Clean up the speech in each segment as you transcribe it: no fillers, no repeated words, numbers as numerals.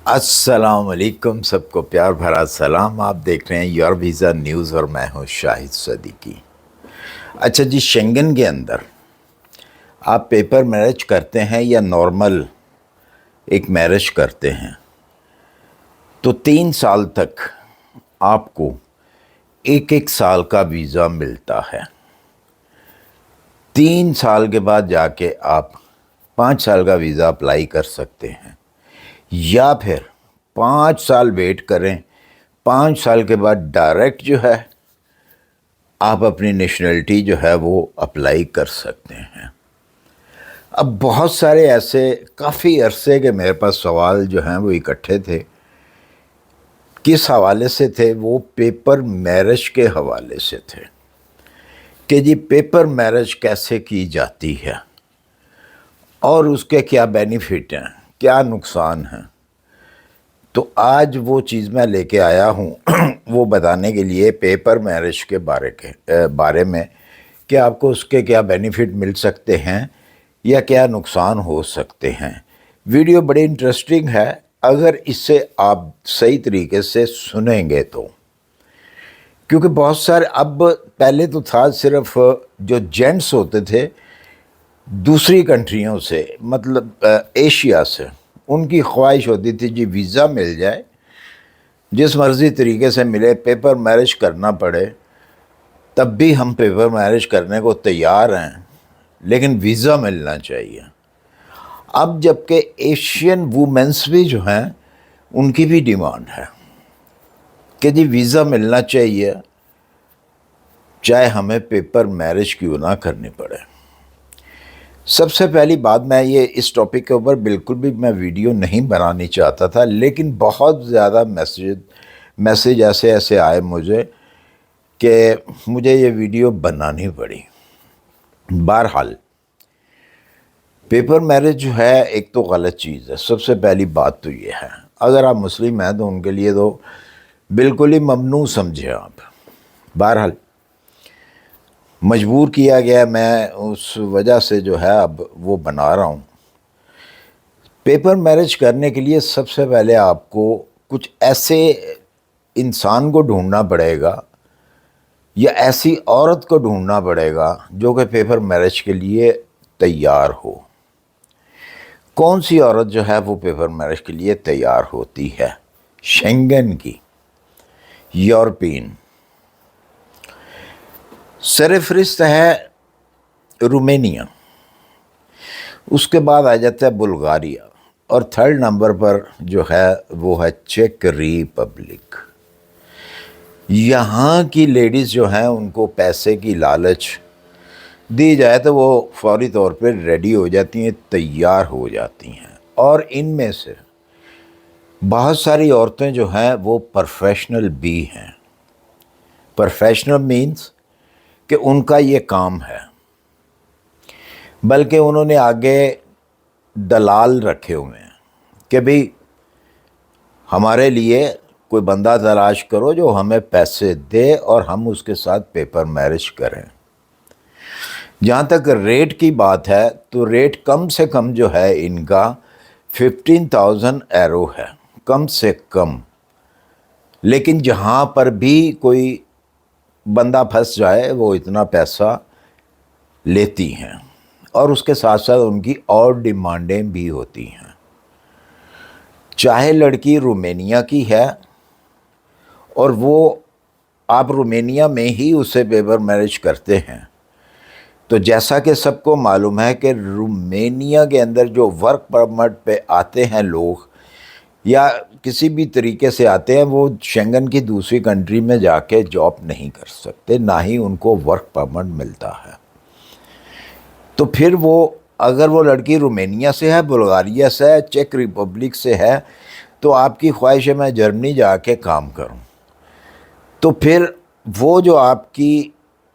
السلام علیکم، سب کو پیار بھرا سلام۔ آپ دیکھ رہے ہیں یور ویزا نیوز اور میں ہوں شاہد صدیقی۔ اچھا جی، شنگن کے اندر آپ پیپر میرج کرتے ہیں یا نارمل ایک میرج کرتے ہیں تو 3 سال تک آپ کو ایک سال کا ویزا ملتا ہے۔ 3 سال کے بعد جا کے آپ 5 سال کا ویزا اپلائی کر سکتے ہیں، یا پھر 5 سال ویٹ کریں، 5 سال کے بعد ڈائریکٹ جو ہے آپ اپنی نیشنلٹی جو ہے وہ اپلائی کر سکتے ہیں۔ اب بہت سارے ایسے کافی عرصے کے میرے پاس سوال جو ہیں وہ اکٹھے تھے۔ کس حوالے سے تھے؟ وہ پیپر میرج کے حوالے سے تھے کہ جی پیپر میرج کیسے کی جاتی ہے اور اس کے کیا بینیفٹ ہیں، کیا نقصان ہیں۔ تو آج وہ چیز میں لے کے آیا ہوں وہ بتانے کے لیے پیپر میرج کے بارے میں کہ آپ کو اس کے کیا بینیفٹ مل سکتے ہیں یا کیا نقصان ہو سکتے ہیں۔ ویڈیو بڑی انٹرسٹنگ ہے اگر اس سے آپ صحیح طریقے سے سنیں گے تو، کیونکہ بہت سارے پہلے تو تھا صرف جو جینٹس ہوتے تھے دوسری کنٹریوں سے، مطلب ایشیا سے، ان کی خواہش ہوتی تھی جی ویزا مل جائے، جس مرضی طریقے سے ملے، پیپر میرج کرنا پڑے تب بھی ہم پیپر میرج کرنے کو تیار ہیں، لیکن ویزا ملنا چاہیے۔ اب جبکہ ایشین وومنس بھی جو ہیں ان کی بھی ڈیمانڈ ہے کہ جی ویزا ملنا چاہیے، چاہے ہمیں پیپر میرج کیوں نہ کرنی پڑے۔ سب سے پہلی بات، میں یہ اس ٹاپک کے اوپر بالکل بھی میں ویڈیو نہیں بنانی چاہتا تھا، لیکن بہت زیادہ میسیج ایسے آئے مجھے کہ مجھے یہ ویڈیو بنانی پڑی۔ بہرحال پیپر میرج جو ہے ایک تو غلط چیز ہے، سب سے پہلی بات تو یہ ہے۔ اگر آپ مسلم ہیں تو ان کے لیے تو بالکل ہی ممنوع سمجھے آپ۔ بہرحال مجبور کیا گیا، میں اس وجہ سے جو ہے اب وہ بنا رہا ہوں۔ پیپر میرج کرنے کے لیے سب سے پہلے آپ کو کچھ ایسے انسان کو ڈھونڈنا پڑے گا یا ایسی عورت کو ڈھونڈنا پڑے گا جو کہ پیپر میرج کے لیے تیار ہو۔ کون سی عورت جو ہے وہ پیپر میرج کے لیے تیار ہوتی ہے؟ شنگن کی، یورپین۔ سرفہرست ہے رومینیا، اس کے بعد آ جاتا ہے بلغاریہ، اور 3rd نمبر پر جو ہے وہ ہے چیک ریپبلک۔ یہاں کی لیڈیز جو ہیں ان کو پیسے کی لالچ دی جائے تو وہ فوری طور پہ ریڈی ہو جاتی ہیں، تیار ہو جاتی ہیں، اور ان میں سے بہت ساری عورتیں جو ہیں وہ پروفیشنل بھی ہیں۔ پروفیشنل مینز کہ ان کا یہ کام ہے، بلکہ انہوں نے آگے دلال رکھے ہوئے ہیں کہ بھئی ہمارے لیے کوئی بندہ تلاش کرو جو ہمیں پیسے دے اور ہم اس کے ساتھ پیپر میرج کریں۔ جہاں تک ریٹ کی بات ہے تو ریٹ کم سے کم جو ہے ان کا 15,000 ایرو ہے، کم سے کم۔ لیکن جہاں پر بھی کوئی بندہ پھنس جائے وہ اتنا پیسہ لیتی ہیں، اور اس کے ساتھ ساتھ ان کی اور ڈیمانڈیں بھی ہوتی ہیں۔ چاہے لڑکی رومینیا کی ہے اور وہ آپ رومینیا میں ہی اسے پیپر میرج کرتے ہیں، تو جیسا کہ سب کو معلوم ہے کہ رومینیا کے اندر جو ورک پرمٹ پہ آتے ہیں لوگ یا کسی بھی طریقے سے آتے ہیں، وہ شنگن کی دوسری کنٹری میں جا کے جاب نہیں کر سکتے، نہ ہی ان کو ورک پرمٹ ملتا ہے۔ تو پھر وہ اگر وہ لڑکی رومینیا سے ہے، بلغاریہ سے ہے، چیک ریپبلک سے ہے، تو آپ کی خواہش ہے میں جرمنی جا کے کام کروں، تو پھر وہ جو آپ کی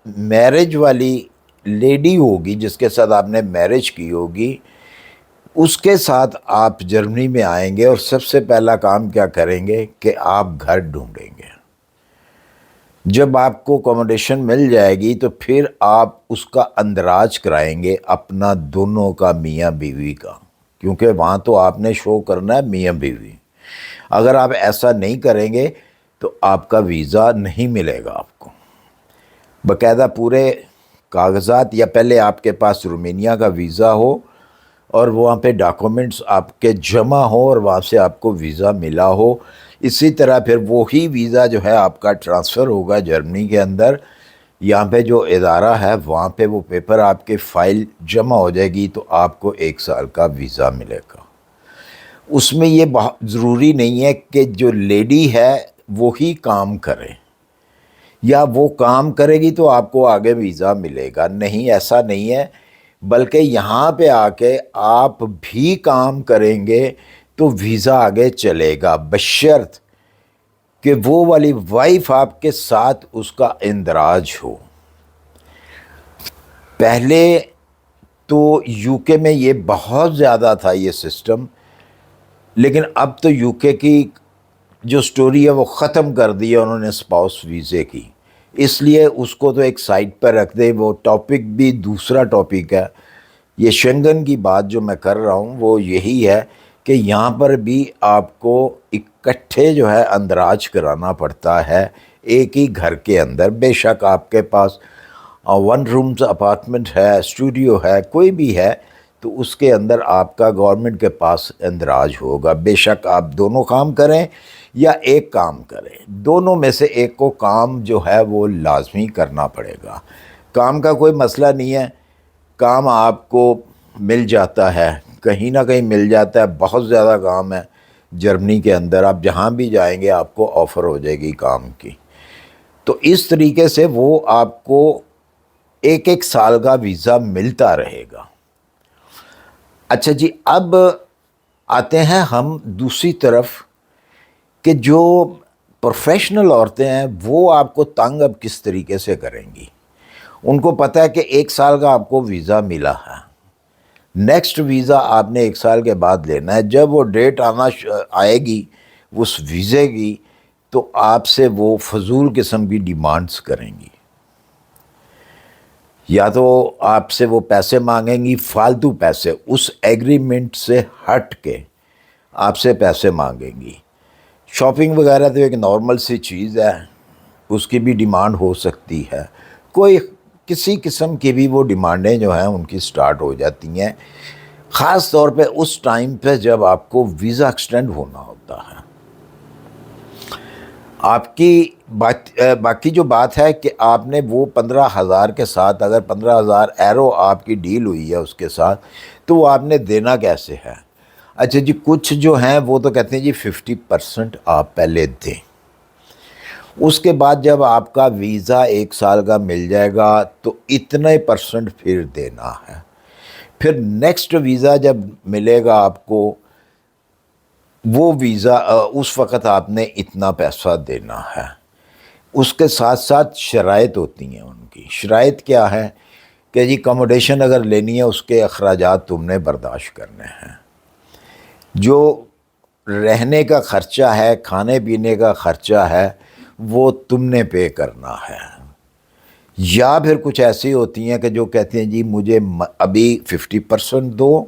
میرج والی لیڈی ہوگی جس کے ساتھ آپ نے میرج کی ہوگی، اس کے ساتھ آپ جرمنی میں آئیں گے اور سب سے پہلا کام کیا کریں گے کہ آپ گھر ڈھونڈیں گے۔ جب آپ کو اکوموڈیشن مل جائے گی تو پھر آپ اس کا اندراج کرائیں گے اپنا دونوں کا، میاں بیوی کا، کیونکہ وہاں تو آپ نے شو کرنا ہے میاں بیوی۔ اگر آپ ایسا نہیں کریں گے تو آپ کا ویزا نہیں ملے گا آپ کو. باقاعدہ پورے کاغذات، یا پہلے آپ کے پاس رومینیا کا ویزا ہو اور وہاں پہ ڈاکومنٹس آپ کے جمع ہو اور وہاں سے آپ کو ویزا ملا ہو. اسی طرح پھر وہی ویزا جو ہے آپ کا ٹرانسفر ہوگا جرمنی کے اندر. یہاں پہ جو ادارہ ہے وہاں پہ وہ پیپر آپ کے فائل جمع ہو جائے گی تو آپ کو 1 سال کا ویزا ملے گا. اس میں یہ بہت ضروری نہیں ہے کہ جو لیڈی ہے وہی کام کرے، یا وہ کام کرے گی تو آپ کو آگے ویزا ملے گا. نہیں، ایسا نہیں ہے، بلکہ یہاں پہ آ کے آپ بھی کام کریں گے تو ویزا آگے چلے گا، بشرط کہ وہ والی وائف آپ کے ساتھ اس کا اندراج ہو. پہلے تو یو کے میں یہ بہت زیادہ تھا یہ سسٹم، لیکن اب تو یو کے کی جو سٹوری ہے وہ ختم کر دی ہے انہوں نے اسپاؤس ویزے کی. اس لیے اس کو تو ایک سائٹ پر رکھ دیں، وہ ٹاپک بھی دوسرا ٹاپک ہے. یہ شنگن کی بات جو میں کر رہا ہوں وہ یہی ہے کہ یہاں پر بھی آپ کو اکٹھے جو ہے اندراج کرانا پڑتا ہے ایک ہی گھر کے اندر. بے شک آپ کے پاس 1 رومز اپارٹمنٹ ہے، اسٹوڈیو ہے، کوئی بھی ہے، تو اس کے اندر آپ کا گورنمنٹ کے پاس اندراج ہوگا. بے شک آپ دونوں کام کریں یا ایک کام کریں، دونوں میں سے ایک کو کام جو ہے وہ لازمی کرنا پڑے گا. کام کا کوئی مسئلہ نہیں ہے، کام آپ کو مل جاتا ہے، کہیں نہ کہیں مل جاتا ہے. بہت زیادہ کام ہے جرمنی کے اندر، آپ جہاں بھی جائیں گے آپ کو آفر ہو جائے گی کام کی. تو اس طریقے سے وہ آپ کو 1 سال کا ویزا ملتا رہے گا. اچھا جی، اب آتے ہیں ہم دوسری طرف کہ جو پروفیشنل عورتیں ہیں وہ آپ کو تنگ اب کس طریقے سے کریں گی. ان کو پتہ ہے کہ 1 سال کا آپ کو ویزا ملا ہے، نیکسٹ ویزا آپ نے 1 سال کے بعد لینا ہے. جب وہ ڈیٹ آئے گی اس ویزے کی تو آپ سے وہ فضول قسم کی ڈیمانڈز کریں گی. یا تو آپ سے وہ پیسے مانگیں گی، فالتو پیسے، اس ایگریمنٹ سے ہٹ کے آپ سے پیسے مانگیں گی. شاپنگ وغیرہ تو ایک نارمل سی چیز ہے، اس کی بھی ڈیمانڈ ہو سکتی ہے. کوئی کسی قسم کی بھی وہ ڈیمانڈیں جو ہیں ان کی سٹارٹ ہو جاتی ہیں، خاص طور پہ اس ٹائم پہ جب آپ کو ویزا ایکسٹینڈ ہونا ہوتا ہے. آپ کی باقی جو بات ہے کہ آپ نے وہ 15,000 کے ساتھ، اگر 15,000 ایرو آپ کی ڈیل ہوئی ہے اس کے ساتھ، تو وہ آپ نے دینا کیسے ہے. اچھا جی، کچھ جو ہیں وہ تو کہتے ہیں جی 50% آپ پہلے دیں، اس کے بعد جب آپ کا ویزا 1 سال کا مل جائے گا تو اتنے % پھر دینا ہے. پھر نیکسٹ ویزا جب ملے گا آپ کو، وہ ویزا اس وقت آپ نے اتنا پیسہ دینا ہے. اس کے ساتھ ساتھ شرائط ہوتی ہیں ان کی. شرائط کیا ہے کہ جی کموڈیشن اگر لینی ہے اس کے اخراجات تم نے برداشت کرنے ہیں، جو رہنے کا خرچہ ہے، کھانے پینے کا خرچہ ہے، وہ تم نے پے کرنا ہے. یا پھر کچھ ایسی ہوتی ہیں کہ جو کہتے ہیں جی مجھے ابھی 50% دو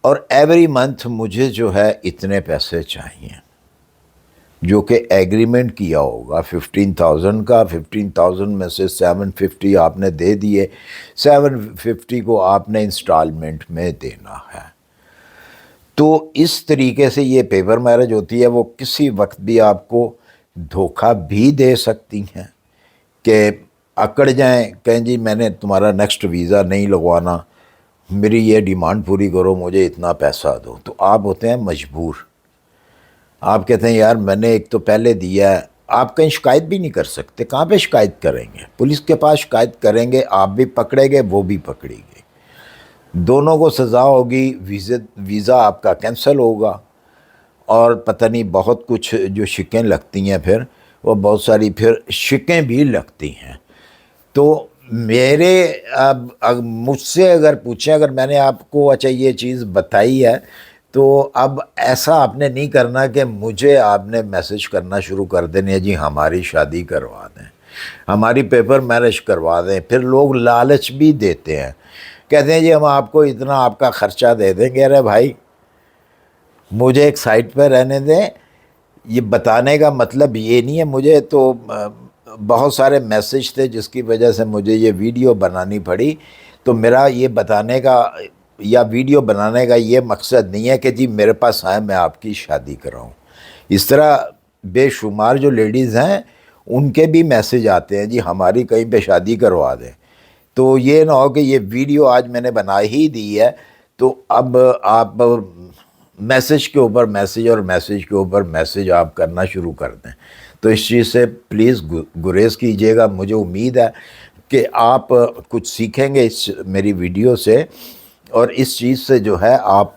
اور ایوری منتھ مجھے جو ہے اتنے پیسے چاہیے، جو کہ ایگریمنٹ کیا ہوگا 15,000 کا. 15,000 میں سے 750 آپ نے دے دیے، 750 کو آپ نے انسٹالمنٹ میں دینا ہے. تو اس طریقے سے یہ پیپر میرج ہوتی ہے. وہ کسی وقت بھی آپ کو دھوکہ بھی دے سکتی ہیں کہ اکڑ جائیں، کہیں جی میں نے تمہارا نیکسٹ ویزا نہیں لگوانا، میری یہ ڈیمانڈ پوری کرو، مجھے اتنا پیسہ دو. تو آپ ہوتے ہیں مجبور. آپ کہتے ہیں یار میں نے ایک تو پہلے دیا ہے. آپ کہیں شکایت بھی نہیں کر سکتے. کہاں پہ شکایت کریں گے؟ پولیس کے پاس شکایت کریں گے، آپ بھی پکڑے گے، وہ بھی پکڑی گے، دونوں کو سزا ہوگی. ویزا آپ کا کینسل ہوگا اور پتہ نہیں بہت کچھ جو شکیں لگتی ہیں، پھر وہ بہت ساری پھر شکیں بھی لگتی ہیں. تو مجھ سے اگر پوچھیں، اگر میں نے آپ کو اچھا یہ چیز بتائی ہے تو اب ایسا آپ نے نہیں کرنا کہ مجھے آپ نے میسج کرنا شروع کر دینے جی ہماری شادی کروا دیں، ہماری پیپر میرج کروا دیں. پھر لوگ لالچ بھی دیتے ہیں، کہتے ہیں جی ہم آپ کو اتنا آپ کا خرچہ دے دیں گے. ارے بھائی مجھے ایک سائٹ پہ رہنے دیں، یہ بتانے کا مطلب یہ نہیں ہے، مجھے تو بہت سارے میسج تھے جس کی وجہ سے مجھے یہ ویڈیو بنانی پڑی، تو میرا یہ بتانے کا یا ویڈیو بنانے کا یہ مقصد نہیں ہے کہ جی میرے پاس آئے میں آپ کی شادی کراؤں۔ اس طرح بے شمار جو لیڈیز ہیں ان کے بھی میسج آتے ہیں جی ہماری کہیں پہ شادی کروا دیں، تو یہ نہ ہو کہ یہ ویڈیو آج میں نے بنا ہی دی ہے تو اب آپ میسج کے اوپر میسج اور میسج کے اوپر میسج آپ کرنا شروع کر دیں۔ تو اس چیز سے پلیز گریز کیجیے گا۔ مجھے امید ہے کہ آپ کچھ سیکھیں گے اس میری ویڈیو سے، اور اس چیز سے جو ہے آپ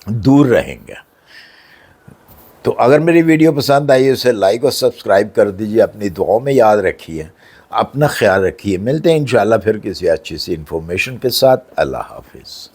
دور رہیں گے۔ تو اگر میری ویڈیو پسند آئی اسے لائک اور سبسکرائب کر دیجیے، اپنی دعاؤں میں یاد رکھیے، اپنا خیال رکھیے۔ ملتے ہیں انشاءاللہ پھر کسی اچھی سی انفارمیشن کے ساتھ۔ اللہ حافظ۔